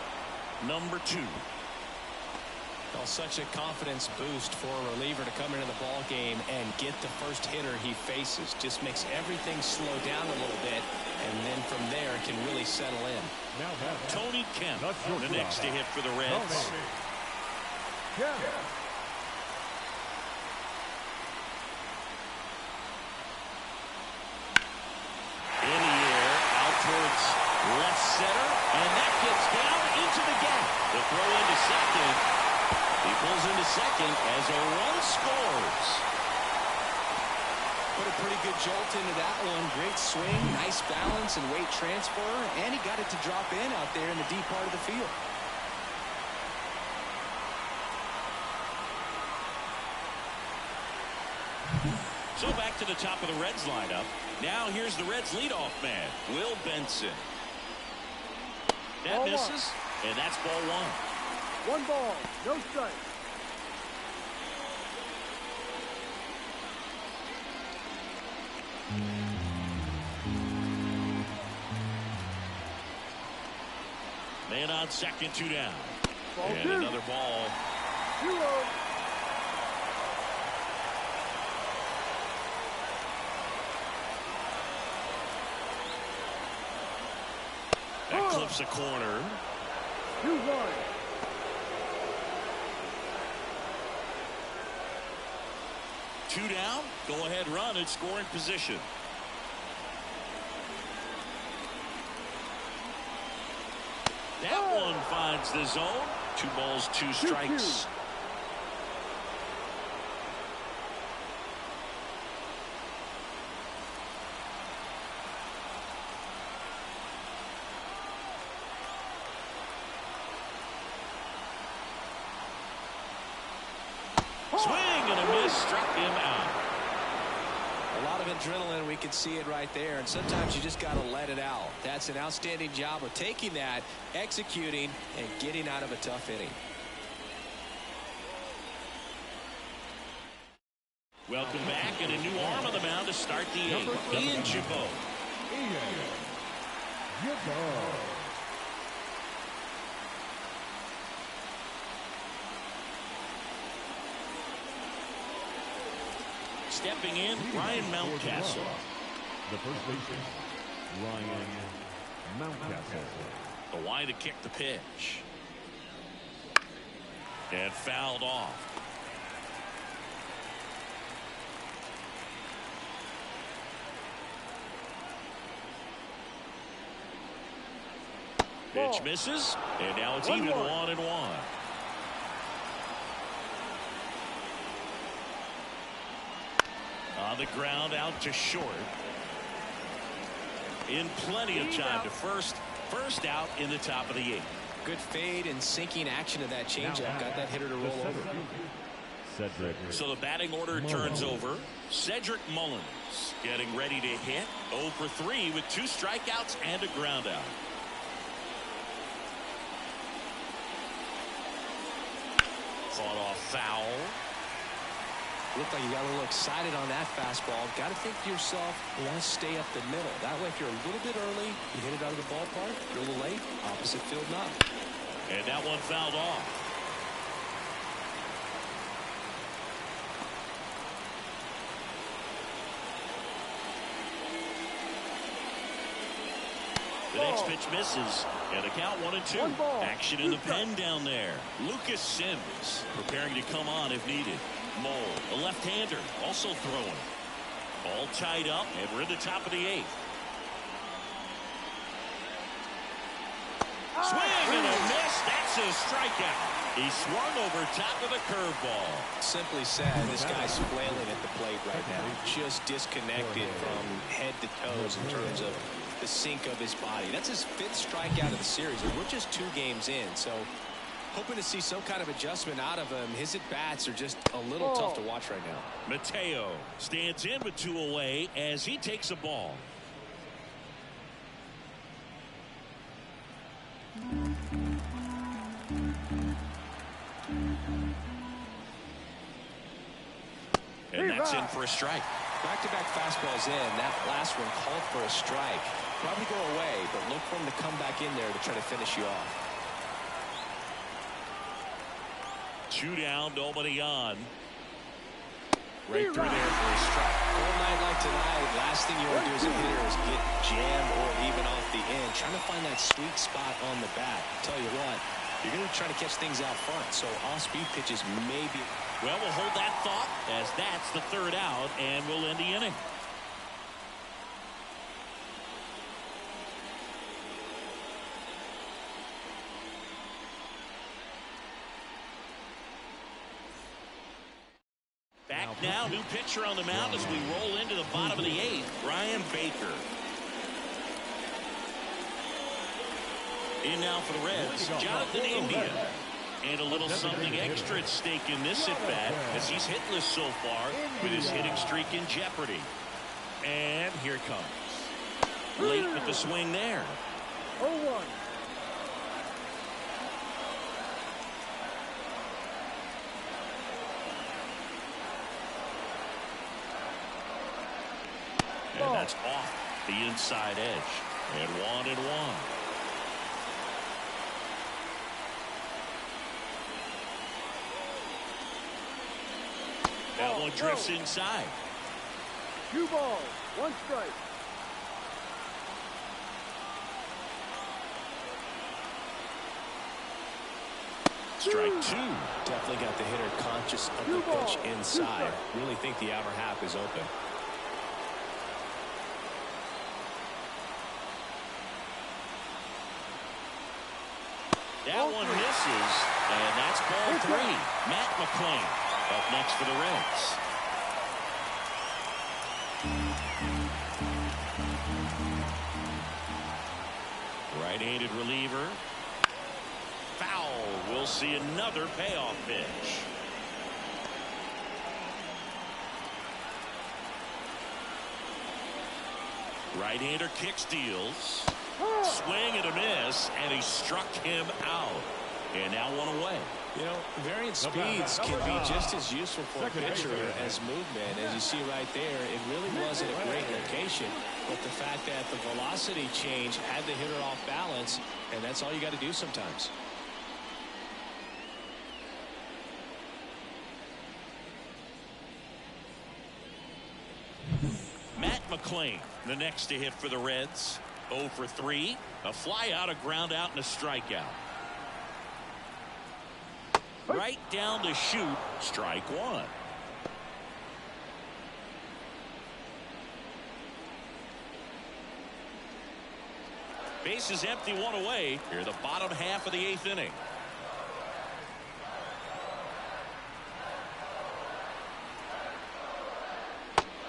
number 2. Well, such a confidence boost for a reliever to come into the ball game and get the first hitter he faces. Just makes everything slow down a little bit, and then from there can really settle in. Now Tony Kemp, the next to hit for the Reds. Jeff. In the air, out towards left center, and that gets down into the gap. The throw into second. He pulls into second as a run scores. Put a pretty good jolt into that one. Great swing, nice balance and weight transfer, and he got it to drop in out there in the deep part of the field. So back to the top of the Reds lineup. Now here's the Reds leadoff man, Will Benson. That Ball misses, and that's ball one. 1 ball, no strike. Man on second, 2 down. Ball And 2. another ball. 2-0. That clips a corner. 2-1. Two down. Go ahead run in scoring position. That one finds the zone. 2 balls, 2 strikes. Swing and a miss, struck him out. A lot of adrenaline, we can see it right there, and sometimes you just got to let it out. That's an outstanding job of taking that, executing, and getting out of a tough inning. Welcome back, and a new arm on the mound to start the 8th. Ian Gibaut. Stepping in, Ryan Mountcastle. The first baseman, Ryan Mountcastle. The line to kick the pitch. And fouled off. Pitch misses, and now it's even 1-1. On the ground, out to short. In plenty of time to first out in the top of the 8th. Good fade and sinking action of that changeup. Got that hitter to roll over. Cedric. So the batting order turns over. Cedric Mullins getting ready to hit. 0 for 3 with 2 strikeouts and a ground out. Fought off foul. Looked like you got a little excited on that fastball. Got to think to yourself, you want to stay up the middle. That way, if you're a little bit early, you hit it out of the ballpark. If you're a little late, opposite field not. And that one fouled off. The next pitch misses, and the count 1-2. 1 ball. Action in the pen down there. Lucas Sims preparing to come on if needed. Mole, a left-hander, also throwing. All tied up, and we're in the top of the 8th. Swing and a miss. That's a strikeout. He swung over top of the curveball. Simply said, this guy's flailing at the plate right now. Just disconnected from head to toes in terms of the sink of his body. That's his 5th strikeout of the series, and we're just 2 games in. So hoping to see some kind of adjustment out of him. His at-bats are just a little tough to watch right now. Mateo stands in with 2 away as he takes a ball. And that's in for a strike. Back-to-back fastballs in. That last one called for a strike. Probably go away, but look for him to come back in there to try to finish you off. 2 down, nobody on. Right through there for a strike. Cold night like tonight, last thing you want to do as a hitter is get jammed or even off the end. Trying to find that sweet spot on the bat. Tell you what, you're going to try to catch things out front. So off-speed pitches may be. Well, we'll hold that thought as that's the third out, and we'll end the inning. Back now, new pitcher on the mound as we roll into the bottom of the eighth, Ryan Baker. In now for the Reds, Jonathan India. And a little something extra at stake in this at-bat as he's hitless so far with his hitting streak in jeopardy. And here it comes. Late with the swing there. 0-1. And that's off the inside edge. And 1-1. That one drifts inside. 2 balls, 1 strike. Strike 2. Definitely got the hitter conscious of the pitch inside. Really think the outer half is open. That one misses, and that's ball 3. Matt McClain up next for the Reds. Right-handed reliever. Foul. We'll see another payoff pitch. Right-hander kick steals. Swing and a miss, and he struck him out. And now 1 away. You know, variant speeds can be just as useful for a pitcher as movement. As you see right there, it really wasn't a great location. But the fact that the velocity change had the hitter off balance, and that's all you got to do sometimes. Matt McClain, the next to hit for the Reds. 0 for 3. A fly out, a ground out, and a strikeout. Right down to shoot. Strike 1. Base is empty, 1 away. Here the bottom half of the 8th inning.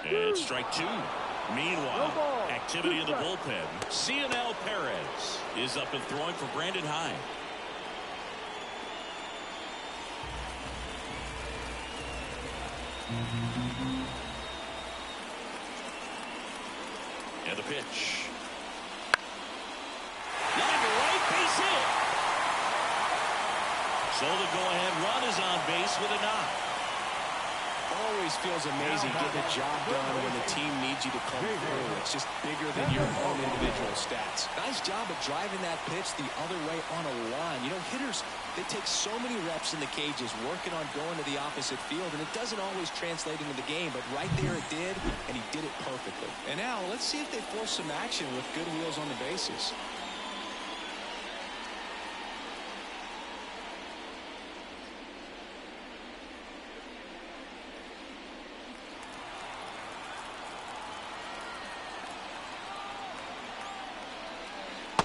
And strike 2. Meanwhile, activity in the bullpen. Cionel Perez is up and throwing for Brandon Hyde. And the pitch. Line to right, base hit. So the go-ahead run is on base with a knock. Always feels amazing getting a job done when the team needs you to come through. It's just bigger than your own individual stats. Nice job of driving that pitch the other way on a line. You know, hitters, they take so many reps in the cages working on going to the opposite field, and it doesn't always translate into the game, but right there it did, and he did it perfectly. And now let's see if they force some action with good wheels on the bases.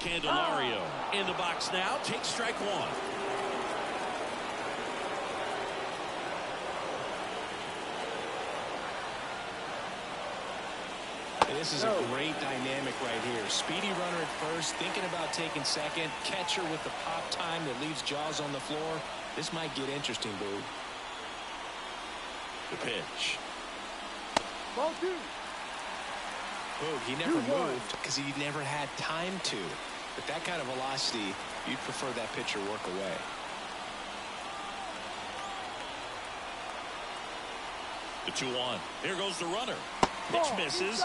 Candelario in the box now. Takes strike 1. This is a great dynamic right here. Speedy runner at first, thinking about taking second. Catcher with the pop time that leaves Jaws on the floor. This might get interesting, Boog. The pitch. Ball 2. Boog, he never moved because he never had time to. But that kind of velocity, you'd prefer that pitcher work away. The 2-1. Here goes the runner. Pitch misses.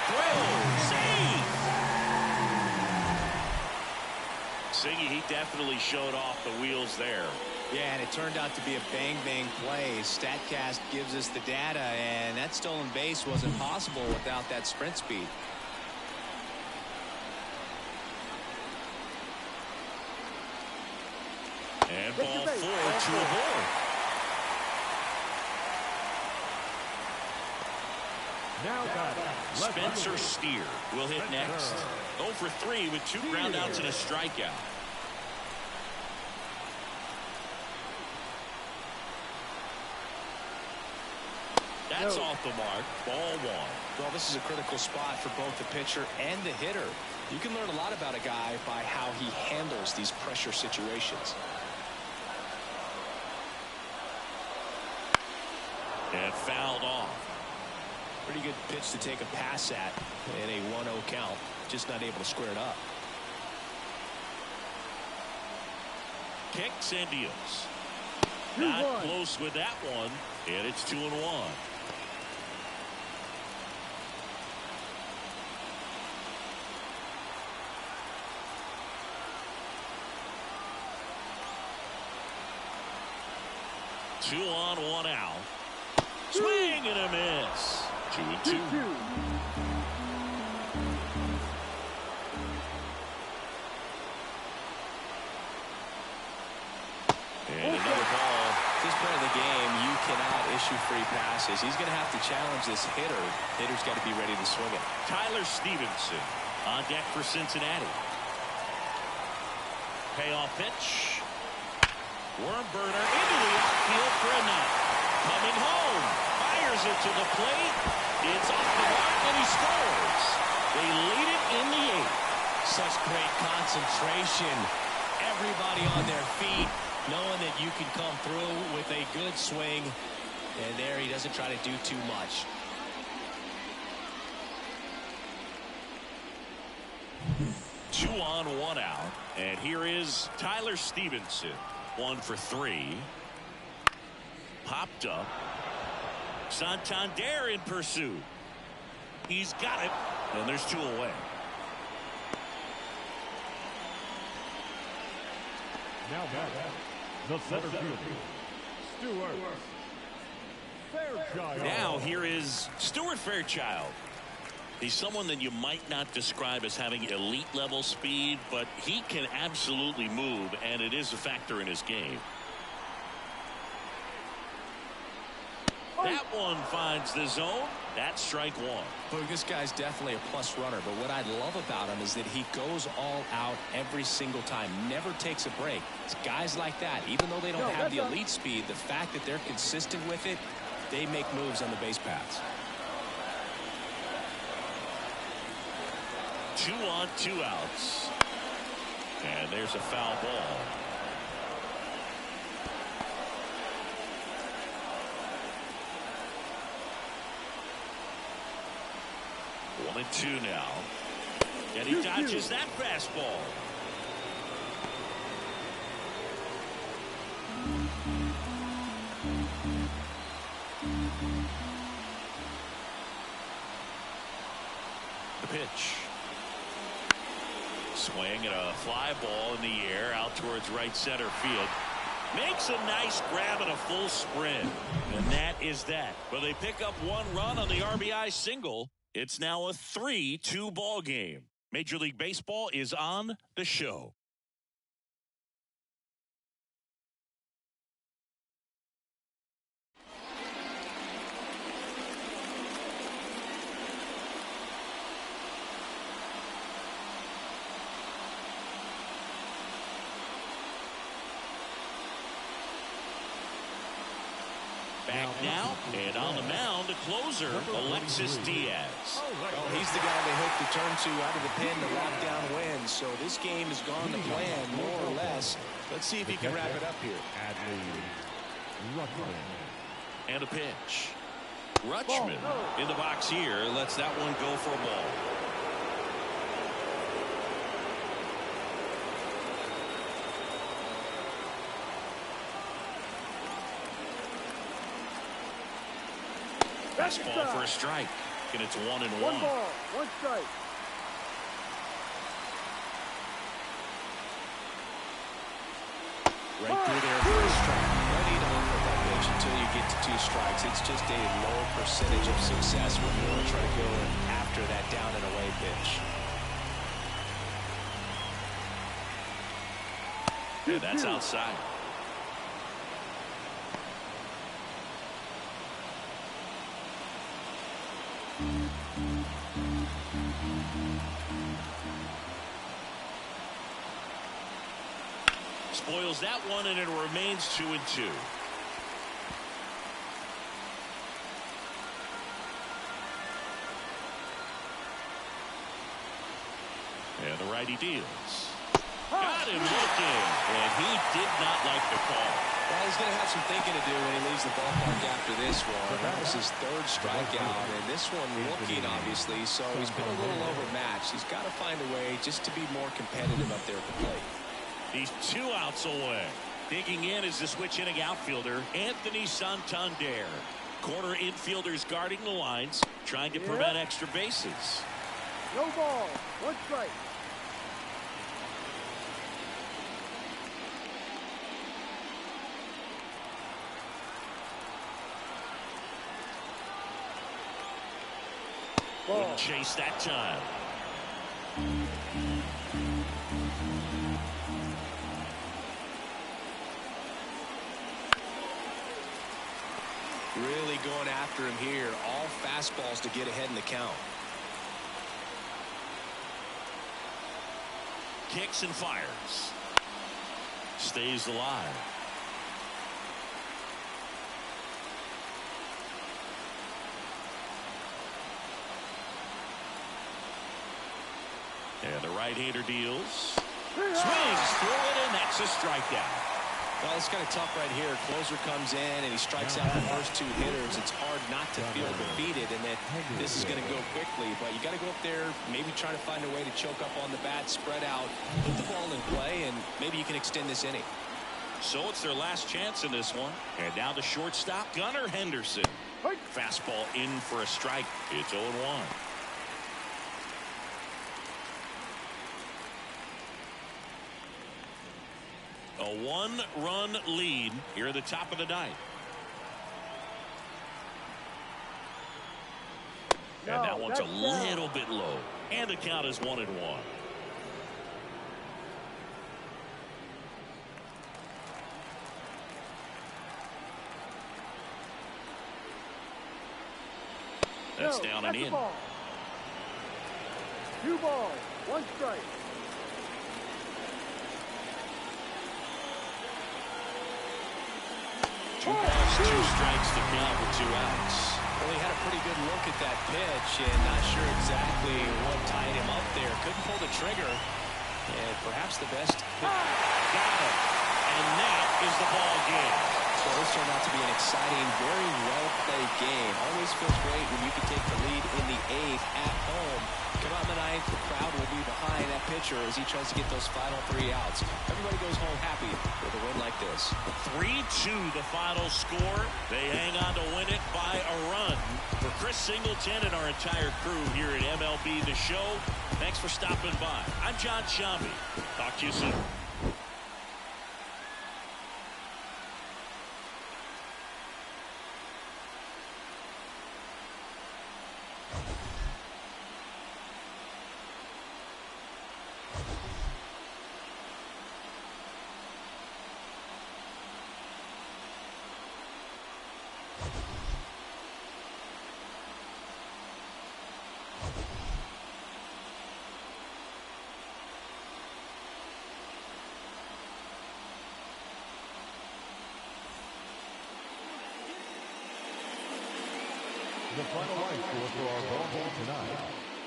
Throw. Save. Siggy, he definitely showed off the wheels there. Yeah, and it turned out to be a bang-bang play. StatCast gives us the data, and that stolen base wasn't possible without that sprint speed. And Get ball to base. 4 Ball to 4. aboard. Now batting. Left Spencer fielder. Steer will hit next. 0 for 3 with 2 groundouts and a strikeout. That's off the mark. Ball 1. Well, this is a critical spot for both the pitcher and the hitter. You can learn a lot about a guy by how he handles these pressure situations. And fouled off. Pretty good pitch to take a pass at in a 1-0 count. Just not able to square it up. Kicks and deals. 2-1. Not close with that one. And it's 2-1. Two on, 1 out. Swing and a miss. 2-2. 2-2. And another ball. At this point of the game, you cannot issue free passes. He's going to have to challenge this hitter. Hitter's got to be ready to swing it. Tyler Stevenson on deck for Cincinnati. Payoff pitch. Worm burner into the outfield for a knock. Coming home. Fires it to the plate. It's off the mark and he scores. They lead it in the 8th. Such great concentration. Everybody on their feet, knowing that you can come through with a good swing. And there he doesn't try to do too much. Two on, 1 out. And here is Tyler Stevenson. 1 for 3. Popped up. Santander in pursuit. He's got it. And there's 2 away. Now batting. The center fielder. Stuart Fairchild. Now here is Stuart Fairchild. He's someone that you might not describe as having elite level speed, but he can absolutely move, and it is a factor in his game. That one finds the zone. That's strike 1. Look, this guy's definitely a plus runner, but what I love about him is that he goes all out every single time, never takes a break. It's guys like that, even though they don't have the elite speed, the fact that they're consistent with it, they make moves on the base paths. 2 on, 2 outs. And there's a foul ball. One and 2 now. And he dodges that fastball. The pitch. Swing and a fly ball in the air out towards right center field. Makes a nice grab and a full sprint. And that is that. Well, they pick up 1 run on the RBI single. It's now a 3-2 ball game. Major League Baseball is on the show. Back now, and on the mound, a closer, Alexis Diaz. Well, he's the guy they hope to turn to out of the pen to lock down wins. So this game has gone to plan, more or less. Let's see if he can wrap it up here. And a pitch. Rutschman in the box here lets that one go for a ball. Fastball for a strike, and it's 1-1. 1 ball, 1 strike. Right through there for a strike. No need to look at that pitch until you get to 2 strikes. It's just a low percentage of success when you want to try to go after that down and away pitch. And that's outside. spoils that one, and it remains 2-2. And the righty deals. Got him looking, and he did not like the call. Well, he's going to have some thinking to do when he leaves the ballpark after this one. That was his third strikeout, and this one looking, obviously, so he's been a little overmatched. He's got to find a way just to be more competitive up there at the plate. He's 2 outs away. Digging in is the switch-hitting outfielder, Anthony Santander. Corner infielders guarding the lines, trying to prevent extra bases. No ball. 1 strike. Wouldn't chase that time. Really going after him here. All fastballs to get ahead in the count. Kicks and fires. Stays alive. And the right-hander deals. Swings through it, and that's a strikeout. Well, it's kind of tough right here. Closer comes in, and he strikes out the first 2 hitters. It's hard not to feel defeated, and that this is going to go quickly. But you got to go up there, maybe try to find a way to choke up on the bat, spread out, put the ball in play, and maybe you can extend this inning. So it's their last chance in this one. And now the shortstop, Gunnar Henderson. Fastball in for a strike. It's 0-1. A 1-run lead here at the top of the 9th. And that one's a little bit low. And the count is 1-1. That's down and in. 2 balls. 1 strike. 2 balls, 2 strikes to count with 2 outs. Well, he had a pretty good look at that pitch and not sure exactly what tied him up there. Couldn't pull the trigger. And perhaps the best. Got it. And that is the ball game. So this turned out to be an exciting, very well-played game. Always feels great when you can take the lead in the 8th at home. Come out in the 9th, the crowd will be behind that pitcher as he tries to get those final 3 outs. Everybody goes home happy with a win like this. 3-2 the final score. They hang on to win it by a run. For Chris Singleton and our entire crew here at MLB The Show, thanks for stopping by. I'm John Shambi. Talk to you soon. The final line score for our ball game tonight.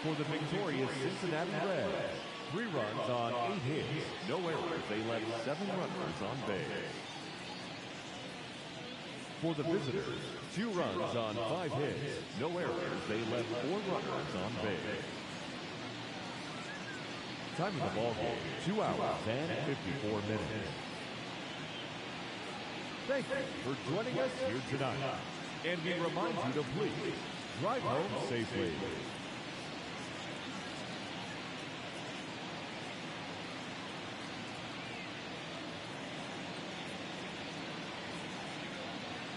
For the victorious Cincinnati Reds, 3 runs on 8 hits, no errors. They left 7 runners on base. For the visitors, 2 runs on 5 hits, no errors. They left 4 runners on base. Time of the ball game, 2 hours and 54 minutes. Thank you for joining us here tonight. And we remind you to please drive home safely.